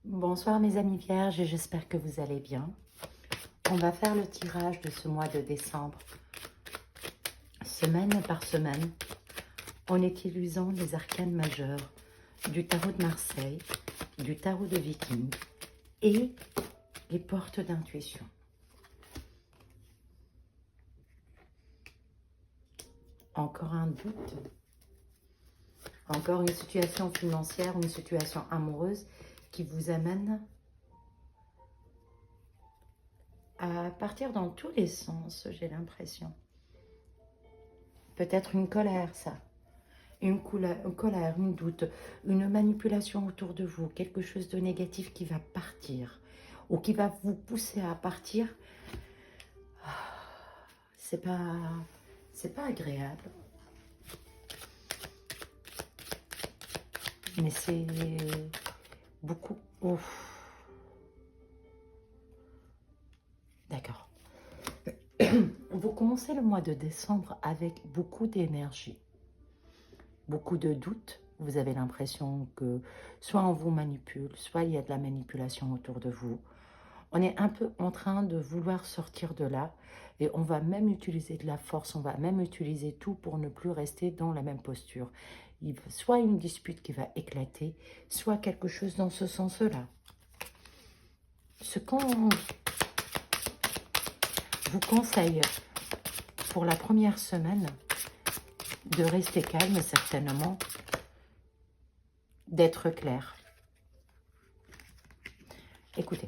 Bonsoir mes amis vierges, j'espère que vous allez bien. On va faire le tirage de ce mois de décembre, semaine par semaine, en utilisant les arcanes majeurs du tarot de Marseille, du tarot de Viking et les portes d'intuition. Encore un doute, encore une situation financière, une situation amoureuse qui vous amène à partir dans tous les sens, j'ai l'impression. Peut-être une colère, ça. Une colère, un doute, une manipulation autour de vous, quelque chose de négatif qui va partir ou qui va vous pousser à partir. C'est pas agréable. Mais c'est beaucoup. Ouf. D'accord. Vous commencez le mois de décembre avec beaucoup d'énergie, beaucoup de doutes. Vous avez l'impression que soit on vous manipule, soit il y a de la manipulation autour de vous. On est un peu en train de vouloir sortir de là et on va même utiliser de la force, on va même utiliser tout pour ne plus rester dans la même posture. Soit une dispute qui va éclater, soit quelque chose dans ce sens-là. Ce qu'on vous conseille pour la première semaine, de rester calme certainement, d'être clair. Écoutez,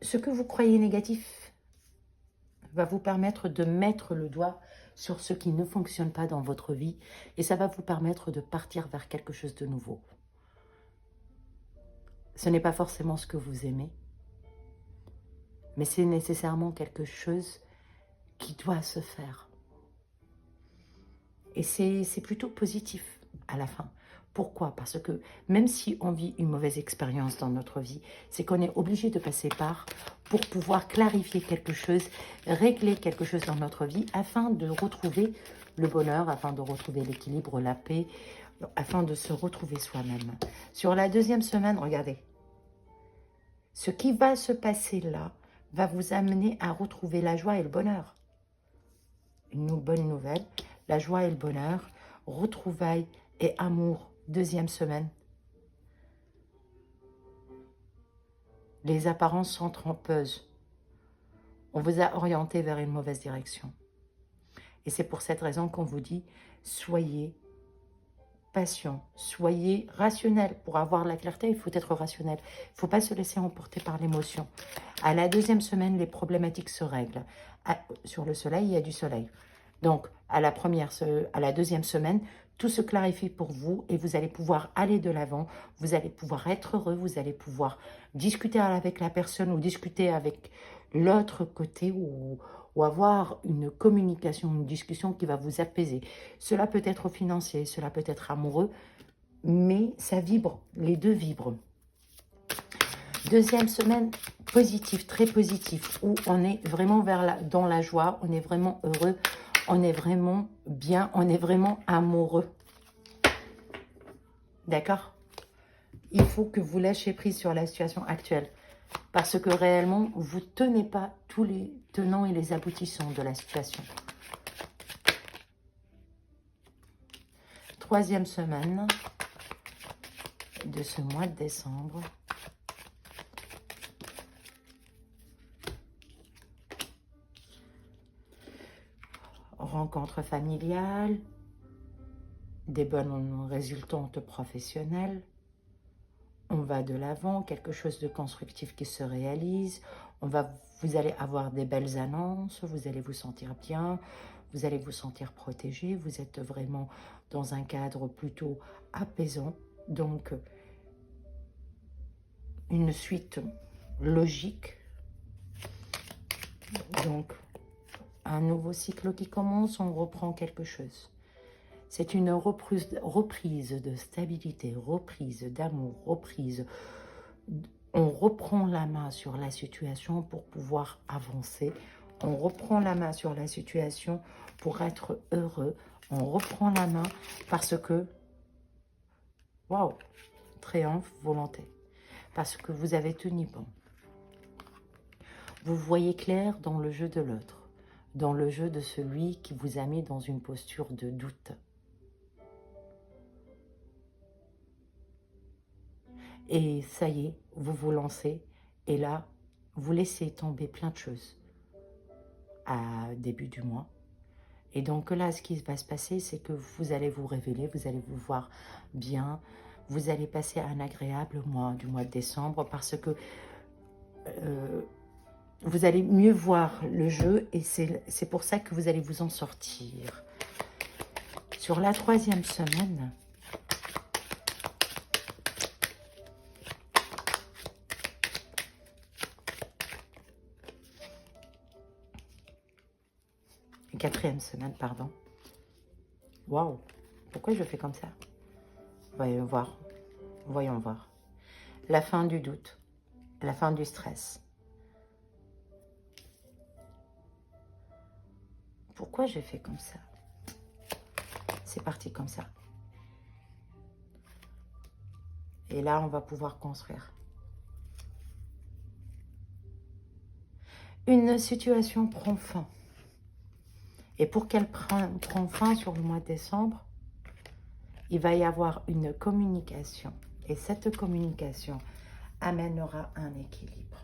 ce que vous croyez négatif va vous permettre de mettre le doigt sur ce qui ne fonctionne pas dans votre vie et ça va vous permettre de partir vers quelque chose de nouveau. Ce n'est pas forcément ce que vous aimez, mais c'est nécessairement quelque chose qui doit se faire. Et c'est plutôt positif à la fin. Pourquoi? Parce que même si on vit une mauvaise expérience dans notre vie, c'est qu'on est obligé de passer par pour pouvoir clarifier quelque chose, régler quelque chose dans notre vie afin de retrouver le bonheur, afin de retrouver l'équilibre, la paix, afin de se retrouver soi-même. Sur la deuxième semaine, regardez, ce qui va se passer là va vous amener à retrouver la joie et le bonheur. Une bonne nouvelle, la joie et le bonheur, retrouvailles et amour, deuxième semaine. Les apparences sont trompeuses. On vous a orienté vers une mauvaise direction. Et c'est pour cette raison qu'on vous dit, soyez patient, soyez rationnel. Pour avoir la clarté, il faut être rationnel. Il ne faut pas se laisser emporter par l'émotion. À la deuxième semaine, les problématiques se règlent. Sur le soleil, il y a du soleil. Donc, à la deuxième semaine, tout se clarifie pour vous et vous allez pouvoir aller de l'avant, vous allez pouvoir être heureux, vous allez pouvoir discuter avec la personne ou discuter avec l'autre côté ou avoir une communication, une discussion qui va vous apaiser. Cela peut être financier, cela peut être amoureux, mais ça vibre, les deux vibrent. Deuxième semaine, positif, très positif, où on est vraiment dans la joie, on est vraiment heureux, on est vraiment bien, on est vraiment amoureux. D'accord? Il faut que vous lâchiez prise sur la situation actuelle. Parce que réellement, vous ne tenez pas tous les tenants et les aboutissants de la situation. Troisième semaine de ce mois de décembre. Rencontre familiale, des bonnes résultantes professionnelles. On va de l'avant, quelque chose de constructif qui se réalise. Vous allez avoir des belles annonces, vous allez vous sentir bien, vous allez vous sentir protégé. Vous êtes vraiment dans un cadre plutôt apaisant. Donc, une suite logique. Donc, un nouveau cycle qui commence, on reprend quelque chose. C'est une reprise de stabilité, reprise d'amour, reprise. On reprend la main sur la situation pour pouvoir avancer. On reprend la main sur la situation pour être heureux. On reprend la main parce que, waouh, triomphe volonté. Parce que vous avez tenu bon. Vous voyez clair dans le jeu de l'autre, dans le jeu de celui qui vous a mis dans une posture de doute. Et ça y est, vous vous lancez, et là, vous laissez tomber plein de choses à début du mois. Et donc là, ce qui va se passer, c'est que vous allez vous révéler, vous allez vous voir bien, vous allez passer un agréable mois du mois de décembre parce que vous allez mieux voir le jeu et c'est pour ça que vous allez vous en sortir. Sur la 3e semaine, quatrième semaine, pardon. Waouh, pourquoi je fais comme ça? Voyons voir, voyons voir. La fin du doute, la fin du stress. Pourquoi j'ai fait comme ça? C'est parti comme ça. Et là, on va pouvoir construire. Une situation prend fin. Et pour qu'elle prenne fin sur le mois de décembre, il va y avoir une communication. Et cette communication amènera un équilibre.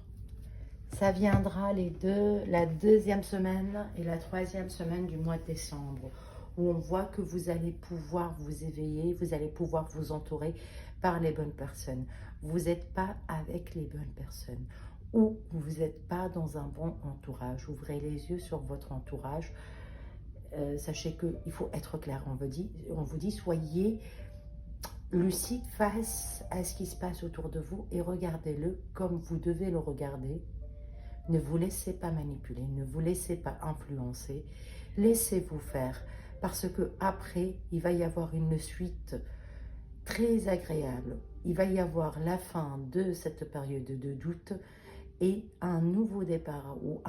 Ça viendra la 2e semaine et la 3e semaine du mois de décembre, où on voit que vous allez pouvoir vous éveiller, vous allez pouvoir vous entourer par les bonnes personnes. Vous n'êtes pas avec les bonnes personnes, ou vous n'êtes pas dans un bon entourage. Ouvrez les yeux sur votre entourage. Sachez qu'il faut être clair. On vous dit, soyez lucide face à ce qui se passe autour de vous et regardez-le comme vous devez le regarder. Ne vous laissez pas manipuler, ne vous laissez pas influencer, laissez-vous faire parce que après il va y avoir une suite très agréable. Il va y avoir la fin de cette période de doute et un nouveau départ ou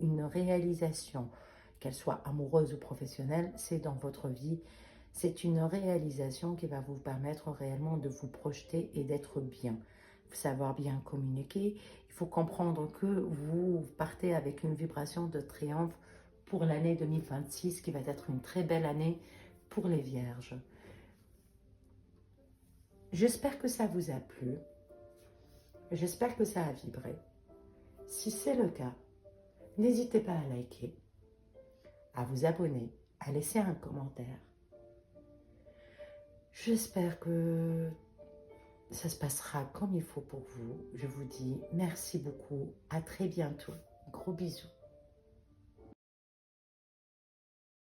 une réalisation, qu'elle soit amoureuse ou professionnelle, c'est dans votre vie. C'est une réalisation qui va vous permettre réellement de vous projeter et d'être bien. Savoir bien communiquer. Il faut comprendre que vous partez avec une vibration de triomphe pour l'année 2026 qui va être une très belle année pour les Vierges. J'espère que ça vous a plu. J'espère que ça a vibré. Si c'est le cas, n'hésitez pas à liker, à vous abonner, à laisser un commentaire. J'espère que ça se passera comme il faut pour vous. Je vous dis merci beaucoup. À très bientôt. Gros bisous.